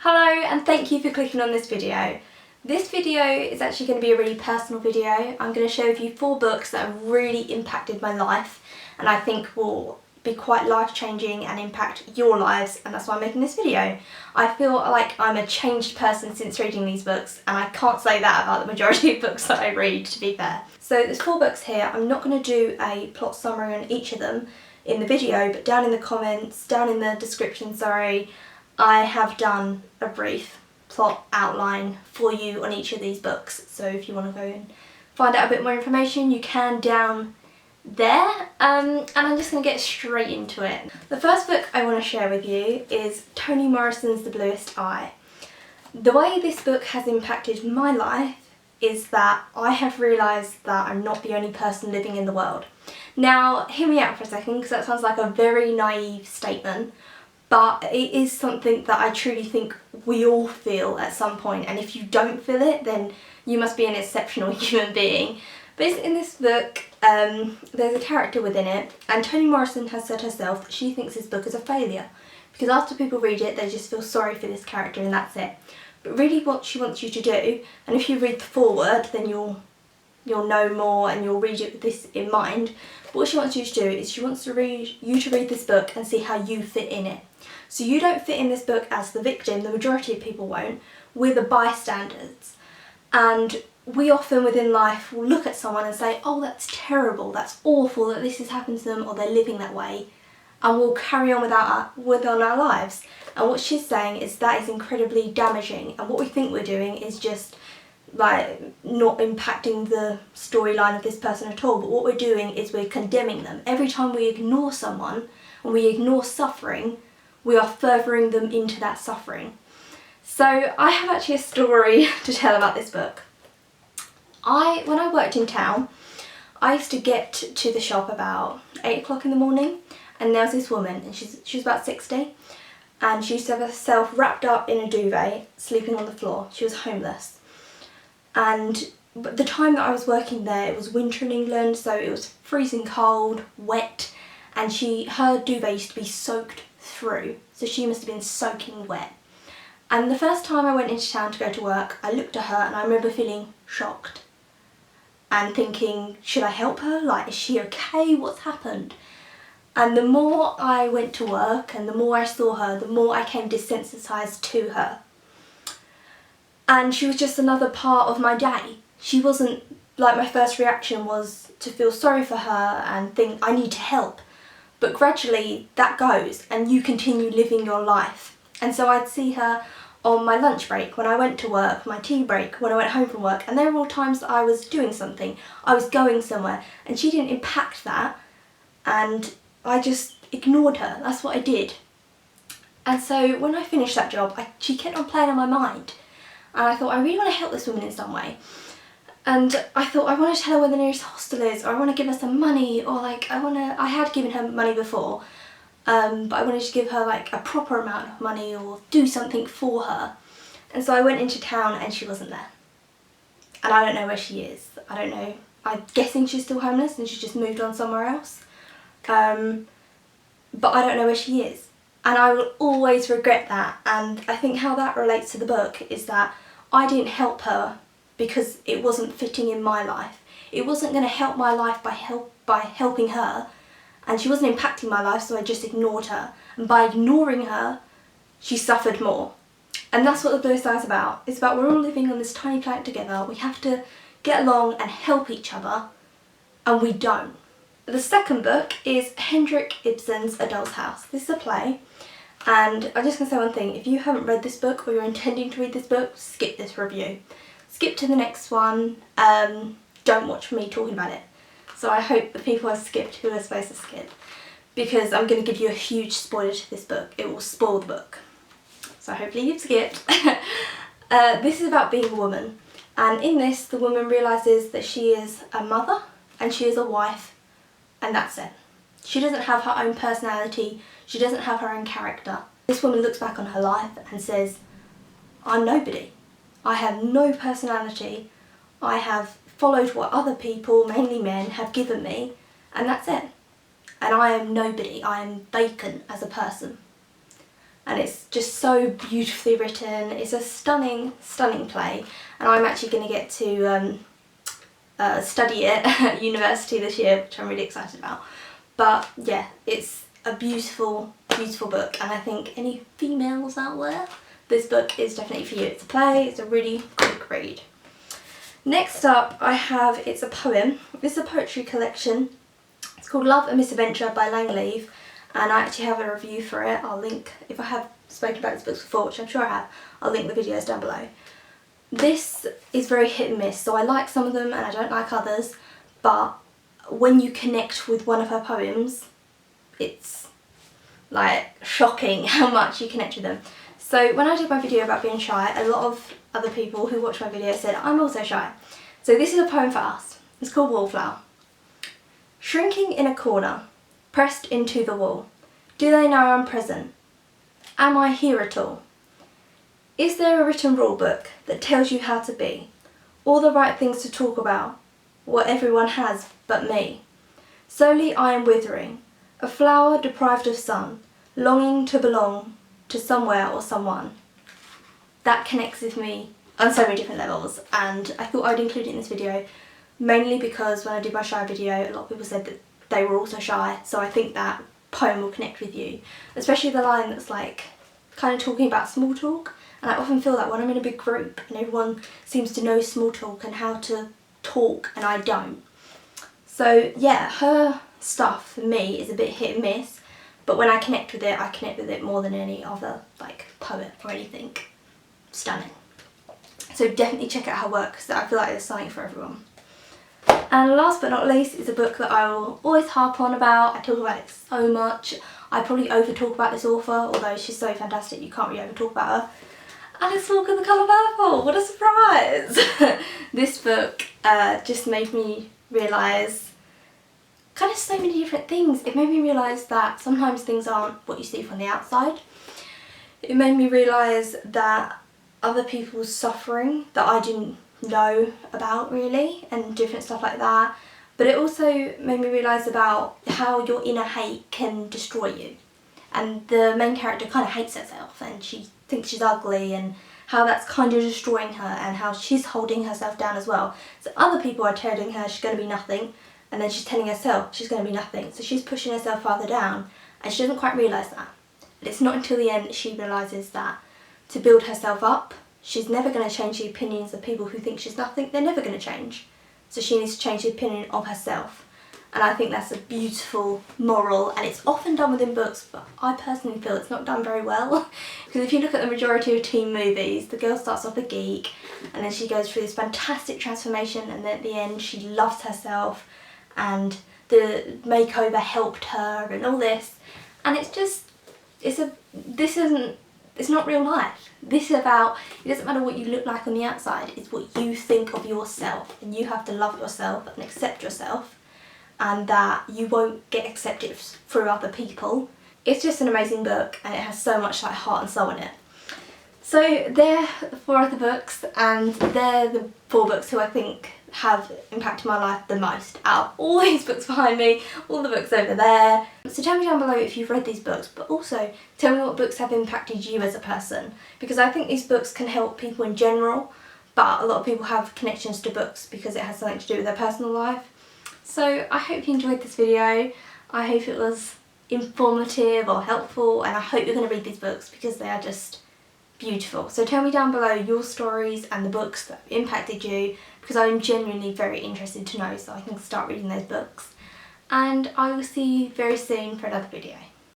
Hello and thank you for clicking on this video. This video is actually going to be a really personal video. I'm going to share with you 4 books that have really impacted my life and I think will be quite life-changing and impact your lives, and that's why I'm making this video. I feel like I'm a changed person since reading these books, and I can't say that about the majority of books that I read, to be fair. So there's 4 books here. I'm not going to do a plot summary on each of them in the video, but down in the comments, down in the description, sorry, I have done a brief plot outline for you on each of these books. So if you want to go and find out a bit more information, you can down there. And I'm just going to get straight into it. The first book I want to share with you is Toni Morrison's The Bluest Eye. The way this book has impacted my life is that I have realised that I'm not the only person living in the world. Now, hear me out for a second, because that sounds like a very naive statement, but it is something that I truly think we all feel at some point, and if you don't feel it, then you must be an exceptional human being. But in this book, there's a character within it, and Toni Morrison has said herself that she thinks this book is a failure, because after people read it, they just feel sorry for this character and that's it. But really what she wants you to do, and if you read the foreword, then you'll know more and you'll read it with this in mind. But what she wants you to do is she wants you to read this book and see how you fit in it. So you don't fit in this book as the victim, the majority of people won't, we're the bystanders. And we often within life will look at someone and say, oh, that's terrible, that's awful that this has happened to them or they're living that way, and we'll carry on with our lives. And what she's saying is that is incredibly damaging, and what we think we're doing is just like not impacting the storyline of this person at all, but what we're doing is we're condemning them. Every time we ignore someone and we ignore suffering, we are furthering them into that suffering. So I have actually a story to tell about this book. When I worked in town, I used to get to the shop about 8 o'clock in the morning, and there was this woman, and she was about 60, and she used to have herself wrapped up in a duvet, sleeping on the floor. She was homeless. And the time that I was working there, it was winter in England, so it was freezing cold, wet, and her duvet used to be soaked through, so she must have been soaking wet. And the first time I went into town to go to work, I looked at her and I remember feeling shocked and thinking, should I help her? Like, is she okay? What's happened? And the more I went to work and the more I saw her, the more I came desensitized to her. And she was just another part of my day. She wasn't, like, my first reaction was to feel sorry for her and think I need to help. But gradually that goes and you continue living your life. And so I'd see her on my lunch break, when I went to work, my tea break, when I went home from work, and there were all times that I was doing something, I was going somewhere, and she didn't impact that, and I just ignored her. That's what I did. And so when I finished that job, she kept on playing on my mind, and I thought, I really want to help this woman in some way. And I thought, I want to tell her where the nearest hostel is, or I want to give her some money, or like, I had given her money before, but I wanted to give her like a proper amount of money or do something for her. And so I went into town and she wasn't there. And I don't know where she is. I don't know. I'm guessing she's still homeless and she's just moved on somewhere else. But I don't know where she is. And I will always regret that. And I think how that relates to the book is that I didn't help her because it wasn't fitting in my life. It wasn't going to help my life by helping her. And she wasn't impacting my life, so I just ignored her. And by ignoring her, she suffered more. And that's what The Bluest Eye is about. It's about we're all living on this tiny planet together. We have to get along and help each other, and we don't. The second book is Henrik Ibsen's A Doll's House. This is a play, and I'm just going to say one thing. If you haven't read this book or you're intending to read this book, skip this review. Skip to the next one. Don't watch me talking about it. So I hope the people have skipped who are supposed to skip, because I'm going to give you a huge spoiler to this book. It will spoil the book. So hopefully you've skipped. This is about being a woman, and in this the woman realises that she is a mother and she is a wife, and that's it. She doesn't have her own personality, she doesn't have her own character. This woman looks back on her life and says, I'm nobody. I have no personality. I have followed what other people, mainly men, have given me, and that's it. And I am nobody. I am vacant as a person. and it's just so beautifully written. It's a stunning play, and I'm actually going to get to study it at university this year, which I'm really excited about. But yeah, it's a beautiful book, and I think any females out there, this book is definitely for you. It's a play, it's a really quick read. Next up I have, it's a poem. This is a poetry collection. It's called Love and Misadventure by Leav, and I actually have a review for it. I'll link, if I have spoken about this book before, which I'm sure I have, I'll link the videos down below. This is very hit and miss, so I like some of them and I don't like others, but when you connect with one of her poems, it's like shocking how much you connect with them. So when I did my video about being shy, a lot of other people who watched my video said I'm also shy. So this is a poem for us. It's called Wallflower. Shrinking in a corner, pressed into the wall. Do they know I'm present? Am I here at all? Is there a written rule book that tells you how to be? All the right things to talk about, what everyone has but me? Solely I am withering, a flower deprived of sun, longing to belong to somewhere or someone. That connects with me on so many different levels, and I thought I'd include it in this video mainly because when I did my shy video, a lot of people said that they were also shy, so I think that poem will connect with you, especially the line that's like kind of talking about small talk. And I often feel that when I'm in a big group and everyone seems to know small talk and how to talk and I don't. So yeah, her stuff for me is a bit hit and miss, but when I connect with it, I connect with it more than any other like poet or anything. Stunning. So definitely check out her work because I feel like there's something for everyone. And last but not least is a book that I will always harp on about. I talk about it so much. I probably over talk about this author, although she's so fantastic you can't really over talk about her. And it's Walk in the Colour Purple, what a surprise! This book just made me realise kind of so many different things. It made me realise that sometimes things aren't what you see from the outside. It made me realise that other people's suffering that I didn't know about really, and different stuff like that. But it also made me realise about how your inner hate can destroy you. And the main character kind of hates herself and she thinks she's ugly, and how that's kind of destroying her and how she's holding herself down as well. So other people are telling her she's going to be nothing, and then she's telling herself she's going to be nothing. So she's pushing herself farther down and she doesn't quite realise that. But it's not until the end she realises that to build herself up, she's never going to change the opinions of people who think she's nothing. They're never going to change. So she needs to change the opinion of herself. And I think that's a beautiful moral, and it's often done within books, but I personally feel it's not done very well. Because if you look at the majority of teen movies, the girl starts off a geek and then she goes through this fantastic transformation, and then at the end she loves herself and the makeover helped her and all this. And it's just, it's not real life. This is about, it doesn't matter what you look like on the outside, it's what you think of yourself, and you have to love yourself and accept yourself, and that you won't get accepted through other people. It's just an amazing book, and it has so much like heart and soul in it. So they're the 4 other books, and they're the 4 books who I think have impacted my life the most out of all these books behind me, all the books over there. So tell me down below if you've read these books, but also tell me what books have impacted you as a person, because I think these books can help people in general, but a lot of people have connections to books because it has something to do with their personal life. So I hope you enjoyed this video. I hope it was informative or helpful, and I hope you're going to read these books because they are just beautiful. So tell me down below your stories and the books that impacted you, because I'm genuinely very interested to know so I can start reading those books. And I will see you very soon for another video.